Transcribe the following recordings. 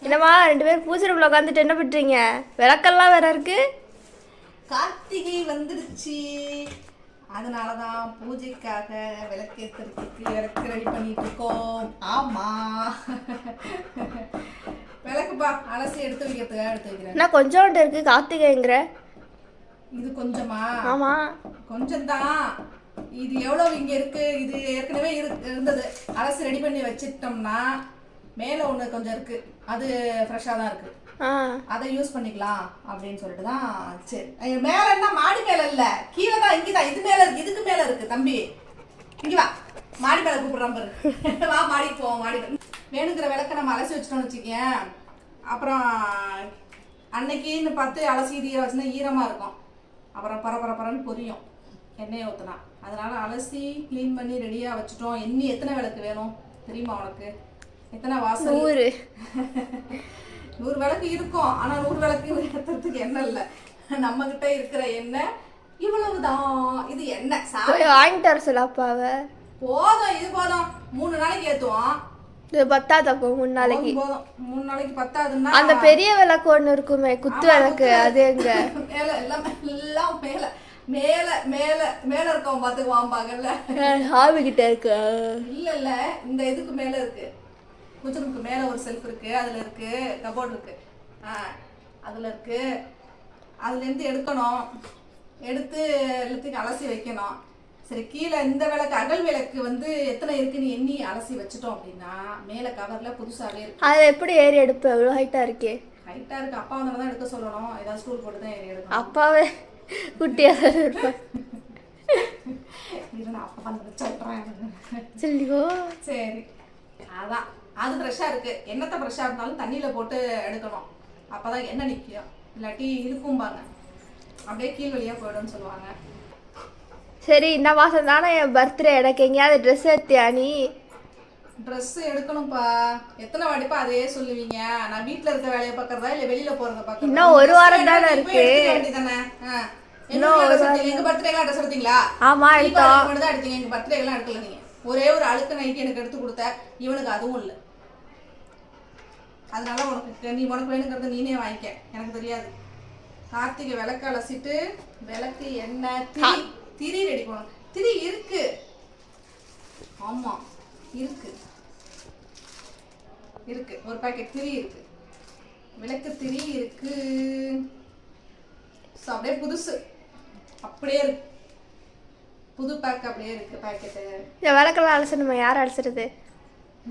என்னம்மா 2 பேரும் பூஜை ரூம்ல உட்காந்துட்டு என்ன பண்றீங்க? விளக்கெல்லாம் வேற இருக்கு. கார்த்திகை வந்துருச்சு, அதனாலதான் பூஜைக்காக விளக்கேற்றுறதுக்கு விளக்கு ரெடி பண்ணிட்டு இருக்கோம். ஆமா, விளக்குப்பா அலசி எடுத்து வைக்கிறதுக்காக எடுத்து வைக்கிறேன். என்ன கொஞ்சோண்டு இருக்கு கார்த்திகைங்கிற? இது கொஞ்சமா? ஆமா, கொஞ்சம்தான். இது எவ்வளவு இங்க இருக்கு? இது ஏற்கனவே இருந்தது. அலசி ரெடி பண்ணி வச்சிட்டோம்னா மேல ஒண்ணு கொஞ்சம் இருக்கு, அது ஃப்ரெஷ்ஷா தான் இருக்கு. அதை யூஸ் பண்ணிக்கலாம் அப்படின்னு சொல்லிட்டு தான். சரி, மேல என்ன மாடி மேல இல்ல, கீழே தான், இங்கதான், இது மேல இருக்கு, இதுக்கு மேல இருக்கு. தம்பி இங்க வா, மாடி மேல கூப்பிடுறான் பாரு. வா மாடிக்கு போவோம். மாடி வேணுங்கிற விளக்க நம்ம அலசி வச்சிட்டோம்னு வச்சுக்கேன், அப்புறம் அன்னைக்குன்னு பார்த்து அலசி ஈர வச்சுன்னா ஈரமா இருக்கும், அப்புறம் பரபரன்னு பொரியும் எண்ணெயை ஊற்றினா. அதனால அலசி க்ளீன் பண்ணி ரெடியா வச்சுட்டோம். எத்தனை விளக்கு வேணும் தெரியுமா உனக்கு? எத்தனை வாசல்? 100 விளக்கு இருக்கும். ஆனா 100 விளக்கு ஏற்றுறதுக்கு எண்ணெய் இல்லை. நம்ம கிட்ட இருக்கிற எண்ணெய் இவ்வளவுதான். இது எண்ணெய் வாங்கிட்டு வர சொல்ல அப்பாவை. போதும், இது போதும். 3 நாளைக்கு ஏற்றுவோம். இது பத்தாது. அப்போ 3 நாளைக்கு போதும். 3 நாளைக்கு பத்தாதுன்னா அந்த பெரிய விளக்கு ஒண்ணு இருக்குமே, குத்து விளக்கு, அது எங்க? மேல எல்லாம் மேல மேல மேல மேல இருக்கவன் பாத்துக்குவான் பகல்ல. ஹாவி கிட்ட இருக்கு. இல்ல இந்த இதுக்கு மேல இருக்கு, குச்சனுக்கு மேல ஒரு செல்ஃப் இருக்கு, அதுல இருக்கு, கபோர்ட் இருக்கு, அதுல இருக்கு. அதுல இருந்து எடுக்கணும், எடுத்து எல்லாத்தையும் அலசி வைக்கணும். சரி, கீழே இந்த விளக்கு அகல் விளக்கு வந்து எத்தனை இருக்குன்னு எண்ணி அலசி வச்சுட்டோம் அப்படின்னா மேல கவர்ல புதுசாவே இருக்கு. அது எப்படி ஏறி எடுப்ப? எவ்வளவு ஹைட்டா இருக்கே? ஹைட்டா இருக்கு. அப்பா வந்ததான் எடுக்க சொல்லணும், ஏதாவது ஸ்டூல் போட்டு தான் ஏறி எடுக்கணும். அப்பாவே குட்டியா இருப்பேன். அப்பா வந்து சொல்றேன். சொல்லிக்கோ. சரி, அதான் அது ஃப்ரெஷ்ஷா இருக்கு. என்னத்தை ஃப்ரெஷ்ஷா இருந்தாலும் தண்ணியில போட்டு எடுக்கணும், அப்பதான் எண்ணெய் நிற்கும். இல்லாட்டி இருக்கும்பாங்க, அப்படியே கீழ் வழியா போயிடும்னு சொல்லுவாங்க. சரி, இந்த மாசம் தானே என் பர்த்டே. எனக்கு எங்கேயாவது ட்ரெஸ் எடுத்தியா நீ? ட்ரெஸ் எடுக்கணும்ப்பா. எத்தனை வாட்டிப்பா அதே சொல்லுவீங்க? நான் வீட்டுல இருக்க வேலையை பாக்குறதா இல்ல வெளியில போறத பாக்குறதா? இன்னும் 1 வாரம் தானே இருக்கு. எங்க பர்த்டேலாம் ட்ரெஸ் எடுத்தீங்களா? ஆமா, எடுத்தோம். மட்டும் தான் எடுத்தீங்க, எங்க பர்த்டே எல்லாம் எடுக்கல. நீங்க ஒரே ஒரு அழுக்கு நைட்டி எனக்கு எடுத்து கொடுத்த, இவனுக்கு அதுவும் இல்லை. அதனால உனக்கு வேணுங்கிறத நீனே வாங்கிக்க, எனக்கு தெரியாது. கார்த்திகை விளக்கு அலசிட்டு விளக்கு எண்ணெய் திரி ரெடி பண்ணணும். திரி இருக்கு, ஆமா இருக்கு, ஒரு பாக்கெட் திரி இருக்கு, விளக்கு திரி இருக்கு. அப்படியே புதுசு, அப்படியே இருக்கு, புது பேக் அப்படியே இருக்கு பாக்கெட்டு. இந்த விளக்கெல்லாம் அலசணுமா? யார் அலசுறது?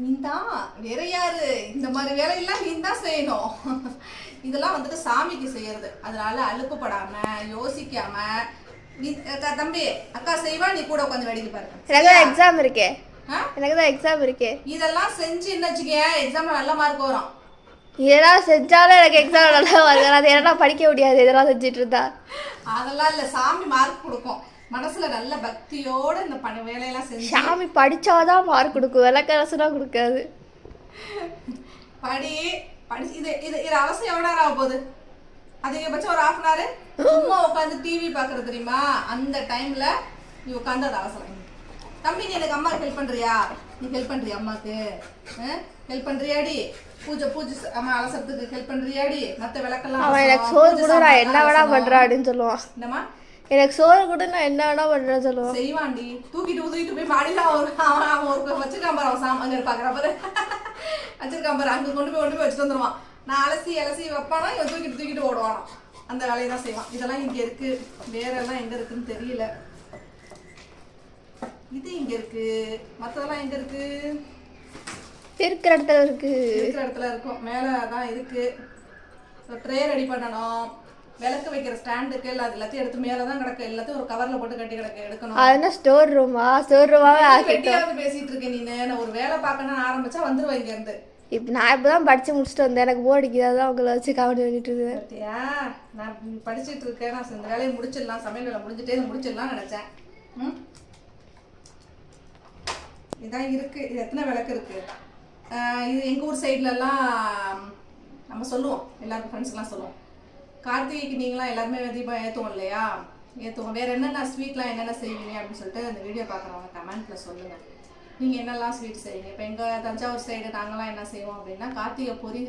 நீதான், வேற யாரு? இந்த மாதிரி வேலையெல்லாம் நீ தான் செய்யணும். இதெல்லாம் வந்துட்டு சாமிக்கு செய்யறது. அதனால அலுப்புப்படாம யோசிக்காம தம்பி அக்கா செய்வா, நீ கூட உட்காந்து வேடிக்கை பாருங்க. எனக்கு எக்ஸாம் இருக்கே. எனக்கு தான் எக்ஸாம் இருக்கே. இதெல்லாம் செஞ்சு என்ன வச்சுக்க, எக்ஸாம்ல நல்ல மார்க் வரும். இதெல்லாம் செஞ்சாலும் எனக்கு எக்ஸாம் நல்லா மார்க். அது என்னன்னா படிக்க முடியாது இதெல்லாம் செஞ்சுட்டு இருந்தா. அதெல்லாம் இல்ல, சாமி மார்க் கொடுக்கும். மனசுல நல்ல பக்தியோட இந்த வேலையெல்லாம் செஞ்சு. சாமி படிச்சாதான் மார்க் கொடுக்கும், விளக்கரசுனா கொடுக்காது. படி இது அவசியம் எவ்வளோ நேரம் ஆக போகுது? அதிகபட்சம் ஒரு 1/2 hour. சும்மா உட்காந்து டிவி பாக்குறது தெரியுமா? அந்த டைம்ல நீ உட்காந்து அது அவசரம். தம்பி, நீ எனக்கு அம்மாவுக்கு ஹெல்ப் பண்றியா? நீ ஹெல்ப் பண்றியா அம்மாக்கு? ஹெல்ப் பண்றியாடி? பூஜை அம்மா அலசறதுக்கு ஹெல்ப் பண்றியாடி? மத்த விளக்கெல்லாம் அவன் எனக்கு சோறு கூட நான் என்ன வேணா பண்றேன் அப்படின்னு சொல்லுவான். என்னம்மா? எனக்கு சோறு கூட நான் என்ன வேணா பண்றேன்னு சொல்லுவான். செய்வாண்டி, தூக்கிட்டு போய் மாடியில அவன் ஒரு வச்சிருக்கான் பாரு, அவன் சாமாங்க பாக்குறான் பாரு, வச்சிருக்கான் பாரு, அங்க கொண்டு போய் வச்சுட்டு வந்துருவான். நான் அலசி வைப்பானா, இவன் தூக்கிட்டு ஓடுவானா. அந்த வேலையை தான் செய்வான். இதெல்லாம் இங்க இருக்கு, வேற எல்லாம் எங்க இருக்குன்னு தெரியல. இது இங்க இருக்கு, மத்ததெல்லாம் எங்க இருக்கு? இருக்கிற இடத்துல இருக்கு. இருக்கிற இடத்துல இருக்கும், மேலதான் இருக்கு. ட்ரே ரெடி பண்ணணும், விளக்கு வைக்கிற ஸ்டாண்டுக்கு எல்லாத்தையும் எடுத்து மேலதான் கிடக்கு, எல்லாத்தையும் ஒரு கவர்ல போட்டு கட்டி கிடக்கு, எடுக்கணும். அது ஸ்டோர் ரூமாவே வெட்டியாவது பேசிட்டு இருக்கேன் நீ. நான் ஒரு வேலை பார்க்கணும்னு ஆரம்பிச்சா வந்துருவேன் இங்க இருந்து. நான் இப்பதான் படிச்சு முடிச்சுட்டு வந்தேன், எனக்கு போர் அடிக்குது, உங்களை வச்சு காமெடி பண்ணிட்டு இருக்கேன். பார்த்தியா, நான் படிச்சுட்டு இருக்கேன். நான் இந்த வேலையை முடிச்சிடலாம், சமையல் வேலை முடிஞ்சுட்டே முடிச்சிடலாம் நினைச்சேன். இதான் இருக்கு. இது எத்தனை விளக்கு இருக்கு? இது எங்க ஊர் சைட்ல எல்லாம் நம்ம சொல்லுவோம், எல்லாருக்கும் ஃப்ரெண்ட்ஸ்லாம் சொல்லுவோம், கார்த்திகைக்கு நீங்களாம் எல்லாருமே தீபம் ஏற்றுவோம் இல்லையா? ஏற்றுவோம். வேற என்னென்ன ஸ்வீட்லாம் என்னென்ன செய்வீங்க அப்படின்னு சொல்லிட்டு அந்த வீடியோ பார்க்குறவங்க கமெண்ட்ல சொல்லுங்க. நீங்கள் என்னெல்லாம் ஸ்வீட் செய்வீங்க? இப்போ எங்கள் தஞ்சாவூர் சைடு நாங்கள்லாம் என்ன செய்வோம் அப்படின்னா கார்த்திகை பொரி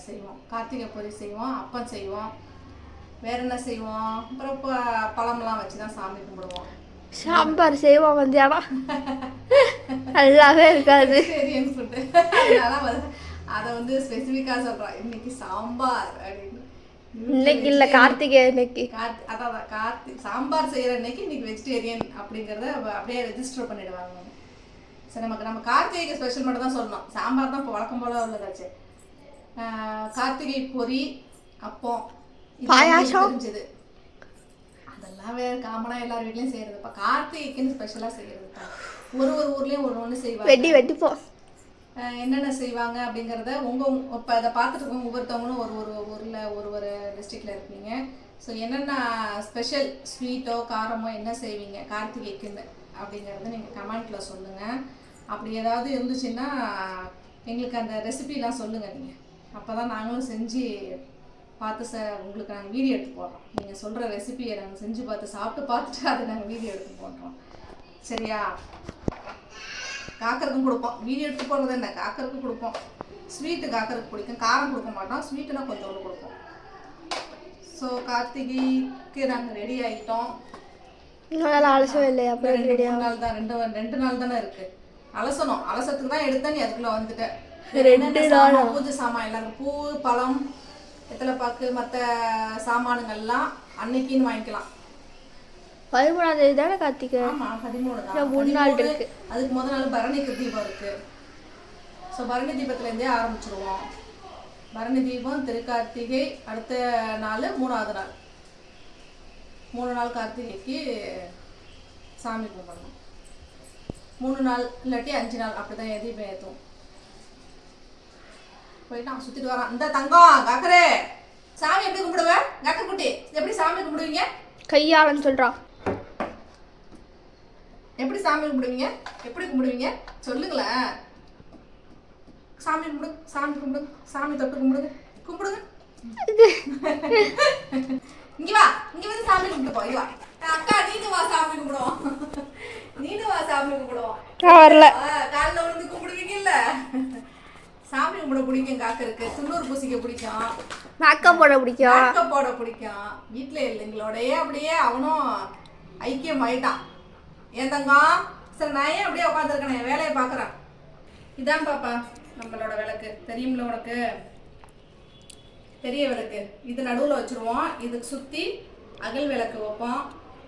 செய்வோம். கார்த்திகை பொரி செய்வோம், அப்பம் செய்வோம், வேற என்ன செய்வோம், அப்புறம் இப்போ பழம்லாம் வச்சு தான் சாமி கும்பிடுவோம். சாம்பார் செய்வோம் மத்தியானம் நல்லாவே இருக்காது. வெஜிடேரியன் ஃபுட்டு, அதனால அதை வந்து ஸ்பெசிஃபிக்காக சொல்கிறோம். இன்னைக்கு சாம்பார் அப்படின்னு. இன்னைக்கு இல்லை, கார்த்திகை இன்னைக்கு. அதான் சாம்பார் செய்கிற அன்னைக்கு இன்னைக்கு வெஜிடேரியன் அப்படிங்கிறத அப்படியே ரெஜிஸ்டர் பண்ணிடுவாங்க. சரி, நம்ம கார்த்திகைக்கு ஸ்பெஷல் மட்டும் தான் சொல்லணும். சாம்பார் தான் இப்போ வழக்கம் போல உள்ளதாச்சு. கார்த்திகை பொரி, அப்பம், பாயாசம் தெரிஞ்சது. அதெல்லாம் வேற காமனாக எல்லார் வீட்லையும் செய்கிறது. இப்போ கார்த்திகைக்குன்னு ஸ்பெஷலாக செய்கிறது. ஒரு ஊர்லேயும் ஒன்று செய்வாங்க. வெட்டிப்போம். என்னென்ன செய்வாங்க அப்படிங்கிறத இப்போ அதை பார்த்துட்டு இருக்கோம். ஒவ்வொருத்தவங்களும் ஒரு ஊரில் ஒரு டிஸ்ட்ரிக்டில் இருக்கீங்க. ஸோ என்னென்ன ஸ்பெஷல் ஸ்வீட்டோ காரமோ என்ன செய்வீங்க கார்த்திகைக்குன்னு அப்படிங்கிறத நீங்கள் கமெண்ட்டில் சொல்லுங்கள். அப்படி ஏதாவது இருந்துச்சுன்னா எங்களுக்கு அந்த ரெசிபிலாம் சொல்லுங்கள் நீங்கள். அப்போ தான் நாங்களும் செஞ்சு பார்த்து உங்களுக்கு நாங்கள் வீடியோ எடுத்து போடுறோம். நீங்கள் சொல்கிற ரெசிபியை நாங்கள் செஞ்சு சாப்பிட்டு பார்த்துட்டு அதை நாங்கள் வீடியோ எடுத்து போடுறோம். சரியா? காக்கருக்கும் கொடுப்போம். வீடியோ எடுத்து போடுறது என்ன, காக்கருக்கும் கொடுப்போம். ஸ்வீட்டு காக்கருக்கு பிடிக்கும், காரம் கொடுக்க மாட்டோம். ஸ்வீட்டுனா கொஞ்சோண்டு கொடுப்போம். ஸோ கார்த்திகைக்கு நாங்கள் ரெடி ஆகிட்டோம். அலசவே இல்லையா? அப்புறம் 2 நாள் தான், 2 நாள் தானே இருக்குது. அலசணும். அலசத்துக்கு தான் எடுத்தேன். நீ அதுக்குள்ளே வந்துட்டேன். 2 நாள் பூஜை சாமான் எல்லாரும் பூ, பழம், வெத்தலை பாக்கு, மற்ற சாமானுங்கள்லாம் அன்னைக்குன்னு வாங்கிக்கலாம். 13ஆம் தேதி தானே கார்த்திகை? ஆமாம், 13 தான். 3 நாள் இருக்கு. அதுக்கு முதல் நாள் பரணிக்கு தீபம் இருக்குது. ஸோ பரணி தீபத்துலேருந்தே ஆரம்பிச்சிருவோம். பரணி தீபம், திருக்கார்த்திகை, அடுத்த நாள் 3ஆவது நாள். 3 நாள் கார்த்திகைக்கு சாமி கும்பிடணும். 3 நாள் இல்லாட்டி 5 நாள் அப்படி தான் தீபம் ஏற்றுவோம். போயிட்டான், சுற்றிட்டு வரான். இந்த தங்கம் காக்கரே, சாமி எப்படி கும்பிடுவேன்? காக்கர் குட்டி எப்படி சாமி கும்பிடுவீங்க? கையாளன்னு சொல்கிறான். எப்படி சாமி கும்பிடுவீங்க? எப்படி கும்பிடுவீங்க சொல்லுங்களேன். சாமி கும்பிடு, சாமி கும்பிடு, சாமி தொட்டு கும்பிடுங்க, கும்பிடுங்க. இங்க வா, இங்க வந்து சாமி கும்பிட்டு போ. வா அக்கா, நீனு வா, சாமி கும்பிடுவோம். நீனு வா, சாமி கும்பிடுவோம். வரல. காலில் விழுந்து கும்பிடுவீங்கல்ல. சாமி கும்பிட பிடிக்கும் காக்கருக்கு. துண்ணூறு பூசிக்க பிடிக்கும். மேக்கப் போட பிடிக்கும். மேக்கப் போட பிடிக்கும். வீட்டில் இல்லைங்களோடையே அப்படியே அவனும் ஐக்கியம் ஆயிட்டான். ஏன் தங்கம்? சரி, நான் ஏன் அப்படியே உட்காந்துருக்கேன், என் வேலையை பார்க்குறேன். இதான் பாப்பா நம்மளோட விளக்கு. தெரியும்ல உனக்கு? பெரிய விளக்கு. இது நடுவில் வச்சுருவோம். இதுக்கு சுற்றி அகல் விளக்கு வைப்போம்.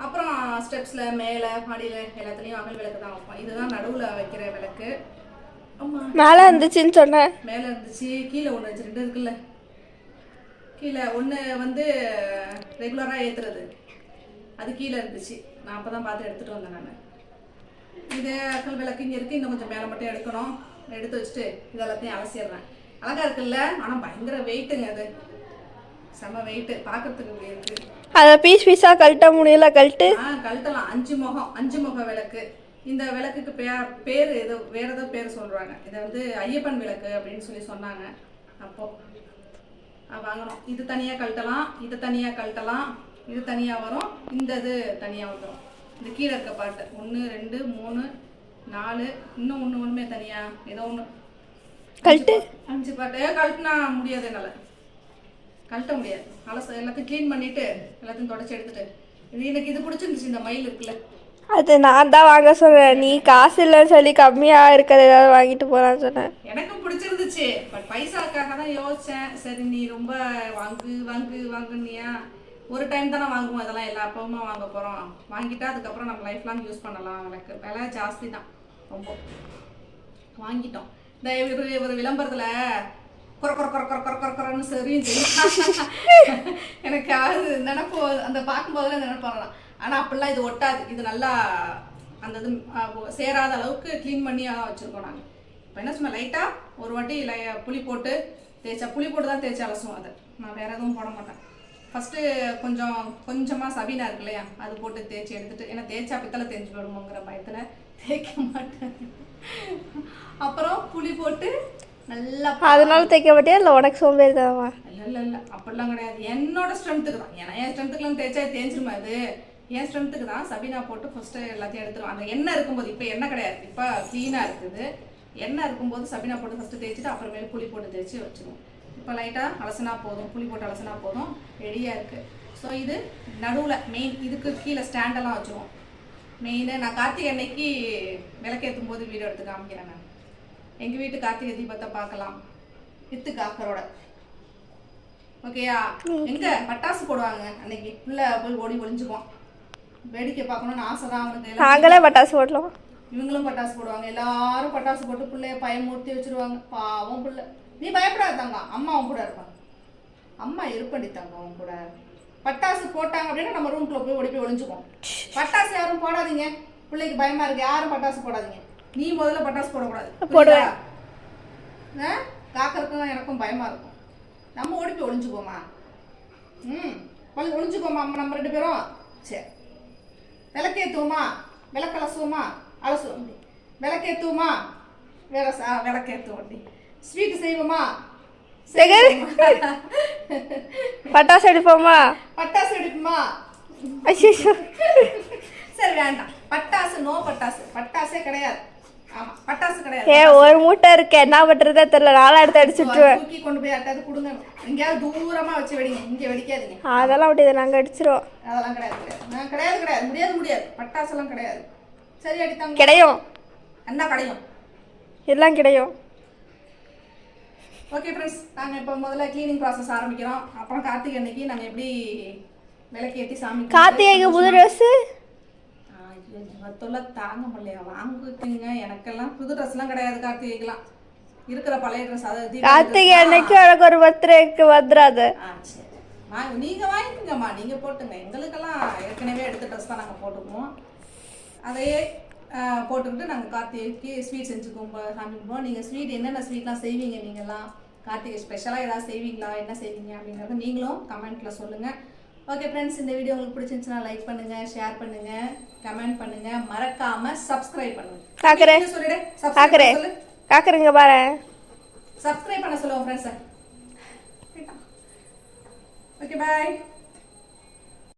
அப்புறம் ஸ்டெப்ஸில் மேலே மாடியில் எல்லாத்துலேயும் அகல் விளக்கு தான் வைப்போம். இதுதான் நடுவில் வைக்கிற விளக்கு. ஆமாம், மேலே இருந்துச்சுன்னு சொன்னேன். மேலே இருந்துச்சு, கீழே ஒன்று வச்சு 2 இருக்குல்ல. கீழே ஒன்று வந்து ரெகுலராக ஏற்றுறது, அது கீழே இருந்துச்சு. நான் அப்போ தான் பார்த்து எடுத்துகிட்டு வந்தேன் நான். இது அக்கல் விளக்கு இங்கே இருக்குது. இன்னும் கொஞ்சம் மேலே மட்டும் எடுக்கணும். எடுத்து வச்சுட்டு இது எல்லாத்தையும் அலசிடுறேன். அழகாக இருக்குல்ல? ஆனால் பயங்கர வெயிட்டுங்க. அது செம்ம வெயிட்டு, பார்க்கறதுக்கு இப்படி இருக்குது. அதை பீஸாக கழட்ட முடியல. கழட்டலாம். 5 முக விளக்கு. இந்த விளக்குக்கு பேர் ஏதோ வேறு ஏதோ பேர் சொல்கிறாங்க. இதை வந்து ஐயப்பன் விளக்கு அப்படின்னு சொன்னாங்க. அப்போது வாங்கணும். இது தனியாக கழட்டலாம், இது தனியாக கழட்டலாம், இது தனியாக வரும், இந்த இது தனியாக வந்துடும். இந்த கீழே இருக்க பாட்டு 1 2 3 4, இன்னும் ஒன்றுமே தனியாக ஏதோ ஒன்று கழட்டு. 5 பாட்டு கழட்டினா முடியாது, என்னால் கழட்ட முடியாது. எல்லாத்தையும் க்ளீன் பண்ணிவிட்டு எல்லாத்தையும் தொடச்சி எடுத்துட்டு, எனக்கு இது பிடிச்சிருந்துச்சு. இந்த மயில் இருக்குல்ல, அது நான் தான் வாங்க சொன்னேன். நீ காசு இல்லைன்னு சொல்லி கம்மியாக இருக்கிறது ஏதாவது வாங்கிட்டு போகலான்னு சொன்னேன். எனக்கும் பிடிச்சிருந்துச்சு. பட் பைசாக்காக தான் யோசித்தேன். சரி, நீ ரொம்ப வாங்குனியா? ஒரு டைம் தானே வாங்குவோம். இதெல்லாம் எல்லா அப்பவுமா வாங்க போகிறோம். வாங்கிட்டா அதுக்கப்புறம் நம்ம லைஃப் லாங் யூஸ் பண்ணலாம். விளக்கு விலை ஜாஸ்தி தான், ரொம்ப வாங்கிட்டோம். இந்த ஒரு விளம்பரத்தில் குறன்னு சரியும் எனக்கு அது நினைப்போ, அந்த பார்க்கும்போதெல்லாம் நினைப்பாங்களாம். ஆனால் அப்படிலாம் இது ஒட்டாது. இது நல்லா அந்த இது சேராத அளவுக்கு க்ளீன் பண்ணி வச்சுருக்கோம் நாங்கள். இப்போ என்ன சொன்னால் லைட்டாக ஒரு வாட்டி புளி போட்டு தான் தேய்ச்சி அலசுவோம். அதை நான் வேறு எதுவும் போட மாட்டேன். ஃபஸ்ட்டு கொஞ்சமாக சபீனா இருக்கு இல்லையா, அது போட்டு தேய்ச்சி எடுத்துகிட்டு, ஏன்னா தேய்ச்சா பித்தளை தேய்ச்சி விடுமோங்கிற பயத்தில் தேய்க்க மாட்டேன். அப்புறம் புளி போட்டு நல்லா. அதனால தேய்க்க மாட்டியா இல்லை உனக்கு சோம்பேறி தானவா? இல்லை அப்படிலாம் கிடையாது. என்னோட ஸ்ட்ரென்த்துக்கு தான். ஏன்னா என் ஸ்ட்ரென்த்துக்குலாம் தேய்ச்சா தேய்ச்சிருமா? அது என் ஸ்ட்ரென்த்துக்கு தான் சபீனா போட்டு ஃபர்ஸ்ட் எல்லாத்தையும் எடுத்துரும். அந்த எண்ணெய் இருக்கும்போது, இப்போ எண்ணெய் கிடையாது, இப்போ க்ளீனாக இருக்குது. எண்ணெய் இருக்கும்போது சபீனா போட்டு ஃபர்ஸ்ட் தேய்ச்சிட்டு அப்புறமேல புளி போட்டு தேய்ச்சி வச்சிருவோம். இப்போ லைட்டாக அலசினா போதும், புளி போட்டு அலசினா போதும், ரெடியாக இருக்குது. ஸோ இது நடுவில் மெயின், இதுக்கு கீழே ஸ்டாண்டெல்லாம் வச்சுருவோம். மெயின் நான் கார்த்திகை அன்னைக்கு விளக்கேற்றும் போது வீடியோ எடுத்து காமிக்கிறேன். நான் எங்கள் வீட்டு கார்த்திகை தீபத்தை பார்க்கலாம் வித்து காக்கரோட. ஓகேயா? எங்க பட்டாசு போடுவாங்க அன்னைக்கு, பிள்ளை போய் ஓடி ஒளிஞ்சுக்குவோம். வேடிக்கை பார்க்கணும்னு ஆசை தான் அவனுக்கு. நாங்களே பட்டாசு போடலாம். இவங்களும் பட்டாசு போடுவாங்க. எல்லாரும் பட்டாசு போட்டு பிள்ளைய பயமூர்த்தி வச்சிருவாங்க. பாவம் பிள்ளை. நீ பயப்படாத தங்க, அம்மா அவன் கூட இருப்பாங்க. அம்மா இருப்பண்டி தங்க அவன் கூட. பட்டாசு போட்டாங்க அப்படின்னா நம்ம ரூம்குள்ள போய் ஓடி போய் ஒளிஞ்சுக்குவோம். பட்டாசு யாரும் போடாதீங்க, பிள்ளைக்கு பயமா இருக்கு. யாரும் பட்டாசு போடாதீங்க. நீ முதல்ல பட்டாசு போடக்கூடாது. போடுவேன். காக்கறதுக்கும் எனக்கும் பயமா இருக்கும். நம்ம ஓடி போய் ஒளிஞ்சுக்கோமா. ஒளிஞ்சுக்கோமா நம்ம 2 பேரும். சரி, விளக்கேற்றுவோமா, விளக்கலசுவோமா, அலசுவோம். விளக்கேற்றுவோமா, வேற விளக்கேற்றுவோம். ஸ்வீட்டு செய்வோமா, பட்டாசு எடுப்போமா, பட்டாசு எடுப்போமா. சரி வேண்டாம், பட்டாசு நோ, பட்டாசு பட்டாசே கிடையாது. ஆமா பட்டாசு கிடையாது. ஒரு மூட்டை இருக்கு, என்ன பண்றதே தெரியல. 4 எடுத்து அடிச்சுட்டுருவேன். தூக்கி கொண்டு போய் அட்டாது கொடுங்க. எங்கேயாவது தூரமா வச்சு வெடிங்க, இங்க வெடிக்காதீங்க. அதெல்லாம் அப்படியே நாங்க அடிச்சிருவோம். அதெல்லாம் கிடையாது. முடியாது. பட்டாசெல்லாம் கிடையாது. சரி அடித்தாங்க. கிடையும். என்ன கிடையும்? எல்லாம் கிடையும். ஓகே ஃப்ரெண்ட்ஸ், நாங்கள் இப்போ முதல்ல க்ளீனிங் ப்ராசஸ் ஆரம்பிக்கிறோம். அப்புறம் கார்த்திகை அன்னைக்கு நாங்கள் எப்படி விளக்கேற்றி சாமி. கார்த்திகைக்கு புது ட்ரெஸ்ஸு தொல்லை தாங்க முடியலையா? வாங்குங்க. எனக்கெல்லாம் புது ட்ரெஸ்லாம் கிடையாது. கார்த்திகைக்கெல்லாம் இருக்கிற பழைய ட்ரெஸ். அதாவது கார்த்திகை அன்னைக்கு எனக்கு ஒரு பர்த்டேக்கு வந்துடாது. சரி நீங்கள் வாங்கிக்கோங்கம்மா, நீங்கள் போட்டுங்க. எங்களுக்கெல்லாம் ஏற்கனவே எடுத்த ட்ரெஸ் தான் நாங்கள் போட்டுக்குவோம். அதையே போட்டுக்கிட்டு நாங்கள் கார்த்திகைக்கு ஸ்வீட் செஞ்சுக்குவோம், சாமி கும்பிடுவோம். நீங்கள் ஸ்வீட் என்னென்ன ஸ்வீட்லாம் செய்வீங்க? நீங்கள்லாம் கார்த்திகை ஸ்பெஷலாக ஏதாவது செய்வீங்களா? என்ன செய்வீங்க அப்படிங்கிறத நீங்களும் கமெண்ட்டில் சொல்லுங்கள். ஓகே ஃப்ரெண்ட்ஸ், இந்த வீடியோ உங்களுக்கு பிடிச்சிருந்துச்சுன்னா லைக் பண்ணுங்கள், ஷேர் பண்ணுங்கள், கமெண்ட் பண்ணுங்கள், மறக்காமல் சப்ஸ்கிரைப் பண்ணுங்கள். காக்குறேங்க பாரு, சப்ஸ்கிரைப் பண்ண சொல்லுவோம் ஃப்ரெண்ட்ஸை. Okay bye.